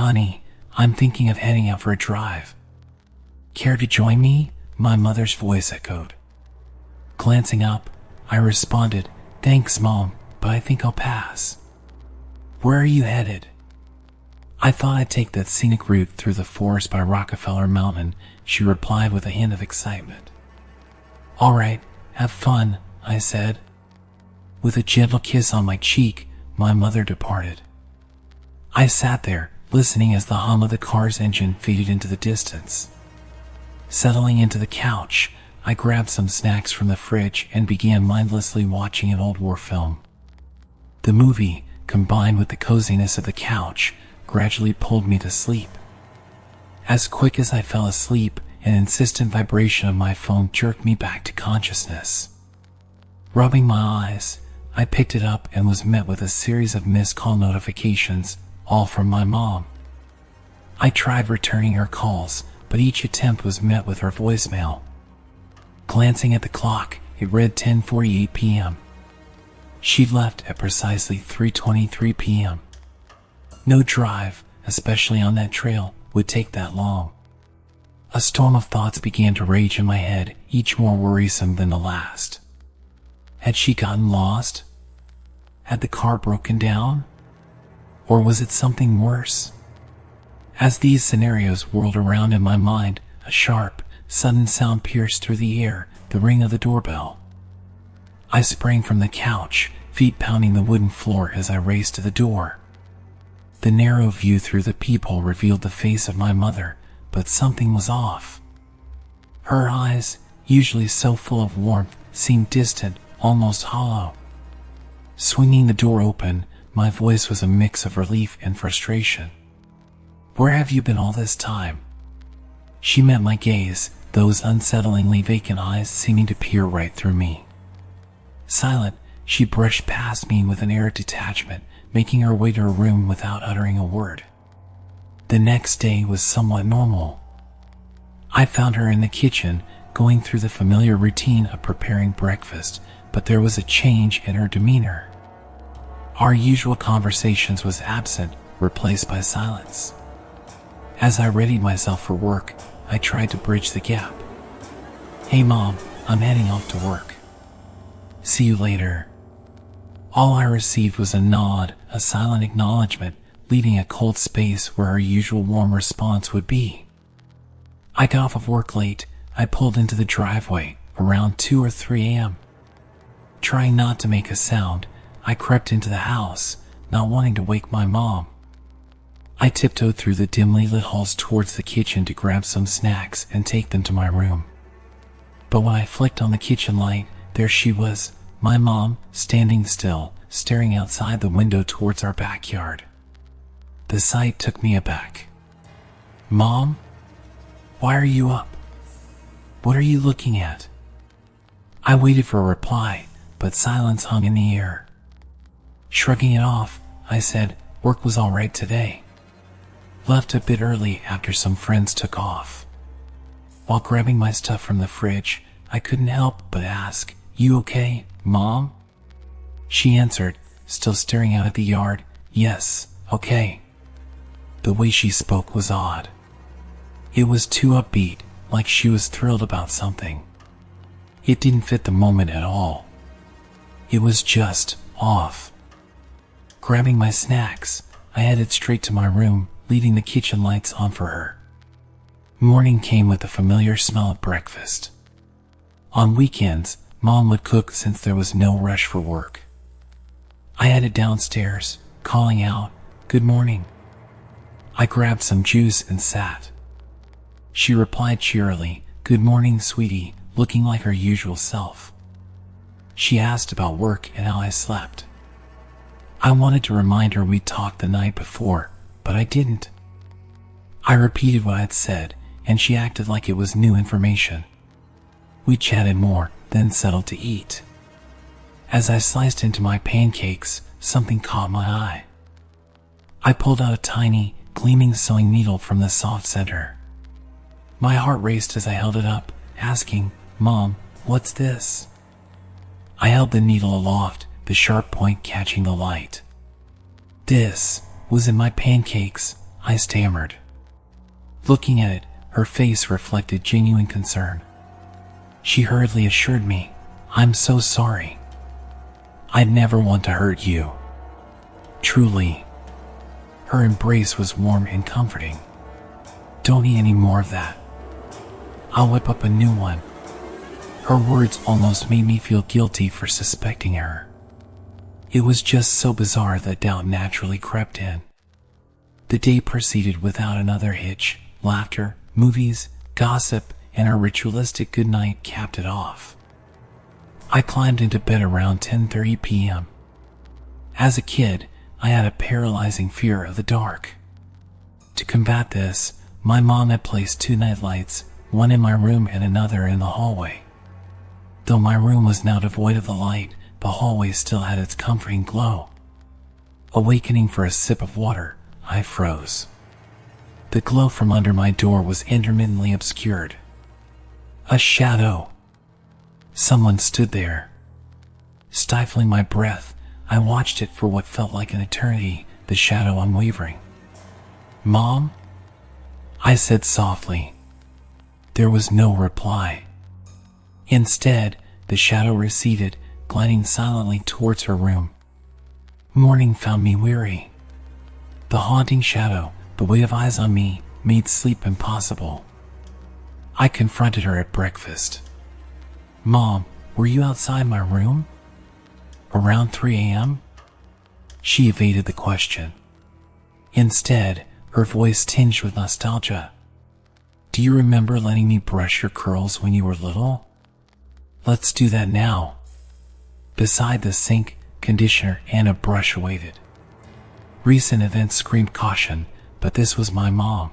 honey, I'm thinking of heading out for a drive. Care to join me? My mother's voice echoed. Glancing up, I responded, thanks, Mom, but I think I'll pass. Where are you headed? I thought I'd take that scenic route through the forest by Rockefeller Mountain, she replied with a hint of excitement. All right, have fun, I said. With a gentle kiss on my cheek, my mother departed. I sat there, listening as the hum of the car's engine faded into the distance. Settling into the couch, I grabbed some snacks from the fridge and began mindlessly watching an old war film. The movie, combined with the coziness of the couch, gradually pulled me to sleep. As quick as I fell asleep, an insistent vibration of my phone jerked me back to consciousness. Rubbing my eyes, I picked it up and was met with a series of missed call notifications, all from my mom. I tried returning her calls, but each attempt was met with her voicemail. Glancing at the clock, it read 10:48 p.m. She'd left at precisely 3:23 p.m. No drive, especially on that trail, would take that long. A storm of thoughts began to rage in my head, each more worrisome than the last. Had she gotten lost? Had the car broken down? Or was it something worse? As these scenarios whirled around in my mind, a sharp, sudden sound pierced through the air, the ring of the doorbell. I sprang from the couch, feet pounding the wooden floor as I raced to the door. The narrow view through the peephole revealed the face of my mother, but something was off. Her eyes, usually so full of warmth, seemed distant, almost hollow. Swinging the door open, my voice was a mix of relief and frustration. Where have you been all this time? She met my gaze, those unsettlingly vacant eyes seeming to peer right through me. Silent, she brushed past me with an air of detachment, making her way to her room without uttering a word. The next day was somewhat normal. I found her in the kitchen, going through the familiar routine of preparing breakfast, but there was a change in her demeanor. Our usual conversations was absent, replaced by silence. As I readied myself for work, I tried to bridge the gap. Hey Mom, I'm heading off to work. See you later. All I received was a nod, a silent acknowledgement, leaving a cold space where her usual warm response would be. I got off of work late. I pulled into the driveway around 2 or 3 a.m. Trying not to make a sound, I crept into the house, not wanting to wake my mom. I tiptoed through the dimly lit halls towards the kitchen to grab some snacks and take them to my room. But when I flicked on the kitchen light, there she was, my mom, standing still, staring outside the window towards our backyard. The sight took me aback. Mom? Why are you up? What are you looking at? I waited for a reply, but silence hung in the air. Shrugging it off, I said, work was all right today. Left a bit early after some friends took off. While grabbing my stuff from the fridge, I couldn't help but ask, you okay, Mom? She answered, still staring out at the yard, yes, okay. The way she spoke was odd. It was too upbeat, like she was thrilled about something. It didn't fit the moment at all. It was just off. Grabbing my snacks, I headed straight to my room, leaving the kitchen lights on for her. Morning came with the familiar smell of breakfast. On weekends, Mom would cook since there was no rush for work. I headed downstairs, calling out, good morning. I grabbed some juice and sat. She replied cheerily, good morning, sweetie, looking like her usual self. She asked about work and how I slept. I wanted to remind her we'd talked the night before, but I didn't. I repeated what I'd said, and she acted like it was new information. We chatted more, then settled to eat. As I sliced into my pancakes, something caught my eye. I pulled out a tiny, gleaming sewing needle from the soft center. My heart raced as I held it up, asking, Mom, what's this? I held the needle aloft, the sharp point catching the light. This was in my pancakes, I stammered. Looking at it, her face reflected genuine concern. She hurriedly assured me, "I'm so sorry. I'd never want to hurt you." Truly. Her embrace was warm and comforting. "Don't eat any more of that. I'll whip up a new one." Her words almost made me feel guilty for suspecting her. It was just so bizarre that doubt naturally crept in. The day proceeded without another hitch. Laughter, movies, gossip, and our ritualistic goodnight capped it off. I climbed into bed around 10:30 p.m. As a kid, I had a paralyzing fear of the dark. To combat this, my mom had placed 2 nightlights, one in my room and another in the hallway. Though my room was now devoid of the light, the hallway still had its comforting glow. Awakening for a sip of water, I froze. The glow from under my door was intermittently obscured. A shadow. Someone stood there. Stifling my breath, I watched it for what felt like an eternity, the shadow unwavering. "Mom?" I said softly. There was no reply. Instead, the shadow receded, gliding silently towards her room. Morning found me weary. The haunting shadow, the weight of eyes on me, made sleep impossible. I confronted her at breakfast. "Mom, were you outside my room? Around 3 a.m.? She evaded the question. Instead, her voice tinged with nostalgia. "Do you remember letting me brush your curls when you were little? Let's do that now." Beside the sink, conditioner and a brush awaited. Recent events screamed caution, but this was my mom.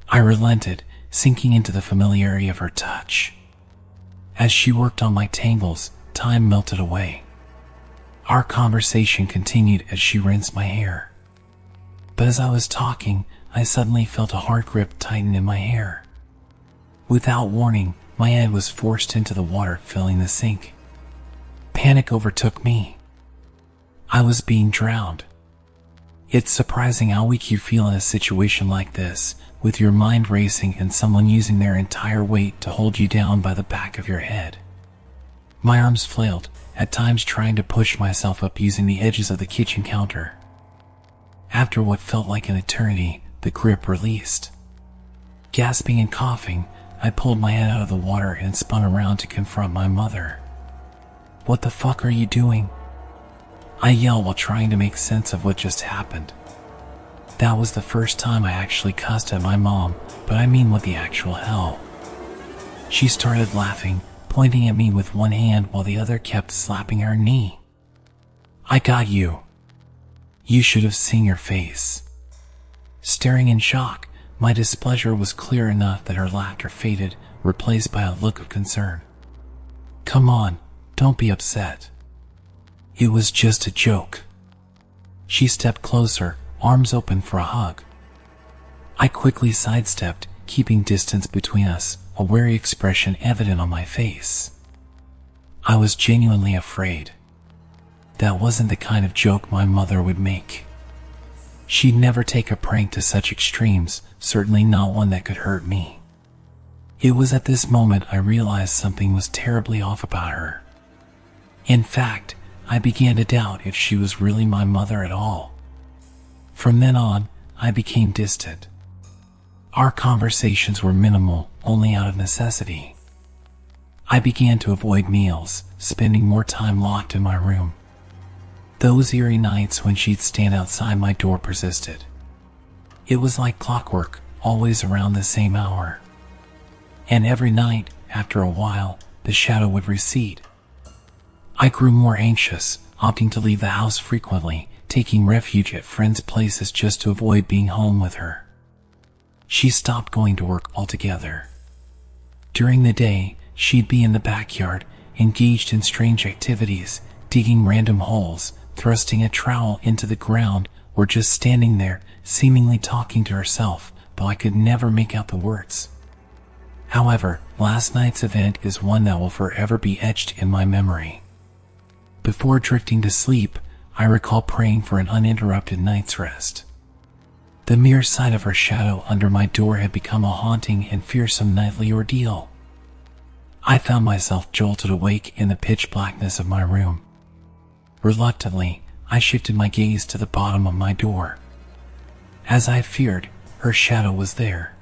I relented, sinking into the familiarity of her touch. As she worked on my tangles, time melted away. Our conversation continued as she rinsed my hair. But as I was talking, I suddenly felt a hard grip tighten in my hair. Without warning, my head was forced into the water filling the sink. Panic overtook me. I was being drowned. It's surprising how weak you feel in a situation like this, with your mind racing and someone using their entire weight to hold you down by the back of your head. My arms flailed, at times trying to push myself up using the edges of the kitchen counter. After what felt like an eternity, the grip released. Gasping and coughing, I pulled my head out of the water and spun around to confront my mother. "What the fuck are you doing?" I yelled while trying to make sense of what just happened. That was the first time I actually cussed at my mom, but I mean what the actual hell. She started laughing, pointing at me with one hand while the other kept slapping her knee. "I got you. You should have seen your face." Staring in shock, my displeasure was clear enough that her laughter faded, replaced by a look of concern. "Come on, don't be upset. It was just a joke." She stepped closer, arms open for a hug. I quickly sidestepped, keeping distance between us, a wary expression evident on my face. I was genuinely afraid. That wasn't the kind of joke my mother would make. She'd never take a prank to such extremes, certainly not one that could hurt me. It was at this moment I realized something was terribly off about her. In fact, I began to doubt if she was really my mother at all. From then on, I became distant. Our conversations were minimal, only out of necessity. I began to avoid meals, spending more time locked in my room. Those eerie nights when she'd stand outside my door persisted. It was like clockwork, always around the same hour. And every night, after a while, the shadow would recede. I grew more anxious, opting to leave the house frequently, taking refuge at friends' places just to avoid being home with her. She stopped going to work altogether. During the day, she'd be in the backyard, engaged in strange activities, digging random holes, thrusting a trowel into the ground, or just standing there, seemingly talking to herself, though I could never make out the words. However, last night's event is one that will forever be etched in my memory. Before drifting to sleep, I recall praying for an uninterrupted night's rest. The mere sight of her shadow under my door had become a haunting and fearsome nightly ordeal. I found myself jolted awake in the pitch blackness of my room. Reluctantly, I shifted my gaze to the bottom of my door. As I feared, her shadow was there.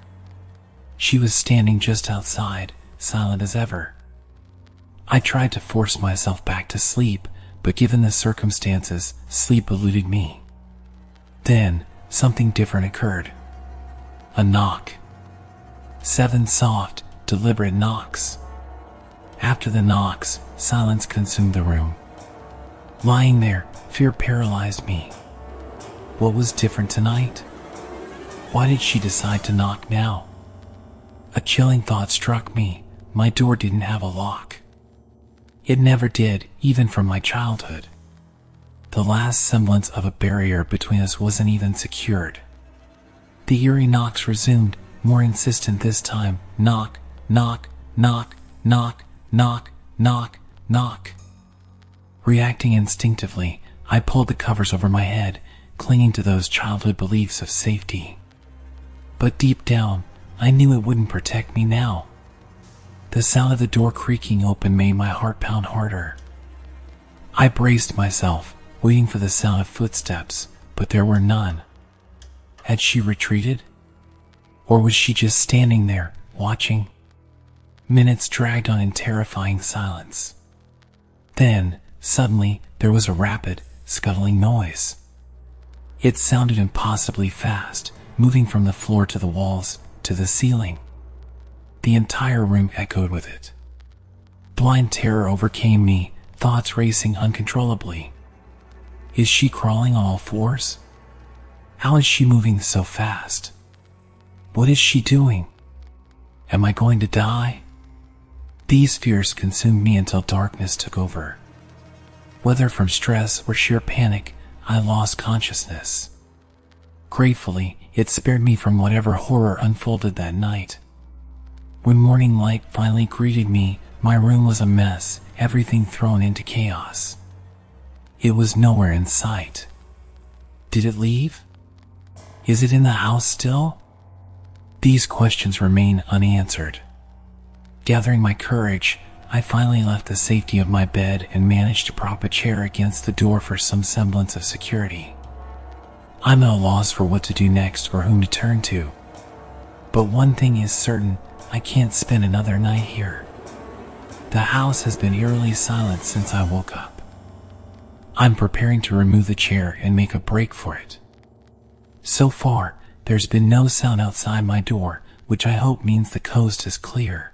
She was standing just outside, silent as ever. I tried to force myself back to sleep, but given the circumstances, sleep eluded me. Then, something different occurred. A knock. 7 soft, deliberate knocks. After the knocks, silence consumed the room. Lying there, fear paralyzed me. What was different tonight? Why did she decide to knock now? A chilling thought struck me. My door didn't have a lock. It never did, even from my childhood. The last semblance of a barrier between us wasn't even secured. The eerie knocks resumed, more insistent this time. Knock, knock, knock, knock, knock, knock, knock. Reacting instinctively, I pulled the covers over my head, clinging to those childhood beliefs of safety. But deep down, I knew it wouldn't protect me now. The sound of the door creaking open made my heart pound harder. I braced myself, waiting for the sound of footsteps, but there were none. Had she retreated? Or was she just standing there, watching? Minutes dragged on in terrifying silence. Then, suddenly, there was a rapid, scuttling noise. It sounded impossibly fast, moving from the floor to the walls, to the ceiling. The entire room echoed with it. Blind terror overcame me, thoughts racing uncontrollably. Is she crawling on all fours? How is she moving so fast? What is she doing? Am I going to die? These fears consumed me until darkness took over. Whether from stress or sheer panic, I lost consciousness. Gratefully, it spared me from whatever horror unfolded that night. When morning light finally greeted me, my room was a mess, everything thrown into chaos. It was nowhere in sight. Did it leave? Is it in the house still? These questions remain unanswered. Gathering my courage, I finally left the safety of my bed and managed to prop a chair against the door for some semblance of security. I'm at a loss for what to do next or whom to turn to. But one thing is certain, I can't spend another night here. The house has been eerily silent since I woke up. I'm preparing to remove the chair and make a break for it. So far, there's been no sound outside my door, which I hope means the coast is clear.